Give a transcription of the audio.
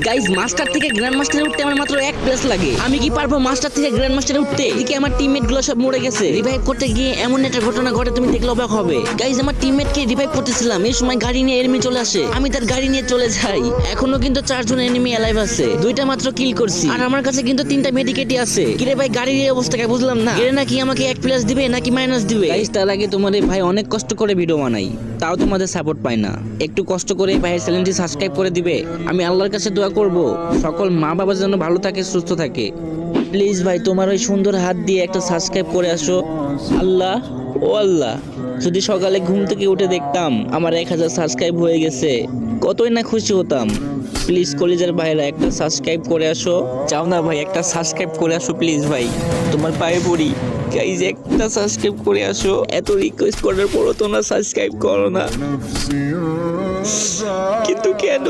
Guys master থেকে grand মাস্টারে উঠতে আমার মাত্র 1 প্লেস লাগে। আমি কি পারবো মাস্টার থেকে গ্র্যান্ড মাস্টারে উঠতে? এদিকে আমার টিমমেট গুলো সব মরে গেছে। রিভাইভ করতে গিয়ে এমন একটা ঘটনা ঘটে তুমি দেখলে অবাক হবে। গাইস আমার টিমমেট কে রিভাইভ করতেছিলাম, এই সময় গাড়ি নিয়ে এনিমি চলে আসে। আমি তার গাড়ি নিয়ে চলে যাই। এখনো কিন্তু 4 জন এনিমি অ্যালাইভ আছে। 2টা মাত্র কিল করছি আর আমার কাছে কিন্তু 3টা মেডিকেটই আছে। কিরে ভাই গাড়ির এই অবস্থাকে বুঝলাম না। এর নাকি আমাকে 1 প্লাস দিবে নাকি মাইনাস দিবে? গাইস তার আগে তোমাদের ভাই অনেক কষ্ট করে ভিডিও বানাই, তাও তোমাদের সাপোর্ট পাই না। একটু কষ্ট করে ভাইয়ের চ্যানেলটি সাবস্ক্রাইব করে দিবে। আমি আল্লাহর কাছে দোয়া করব সকল মা বাবা যেন ভালো থাকে, সুস্থ থাকে। প্লিজ ভাই তোমার ওই সুন্দর হাত দিয়ে একটা সাবস্ক্রাইব করে আসো। আল্লাহ ও আল্লাহ, যদি সকালে ঘুম থেকে উঠে দেখতাম আমার 1000 সাবস্ক্রাইব হয়ে গেছে, কতই না খুশি হতাম। প্লিজ কলিজার ভাইরা একটা সাবস্ক্রাইব করে আসো। চাও না ভাই একটা সাবস্ক্রাইব করে আসো প্লিজ ভাই, তোমার পায়ে পড়ি। গাইজ একটা সাবস্ক্রাইব করে আসো। এত রিকোয়েস্ট করার পরও তোমরা সাবস্ক্রাইব করো না, কিন্তু কেন?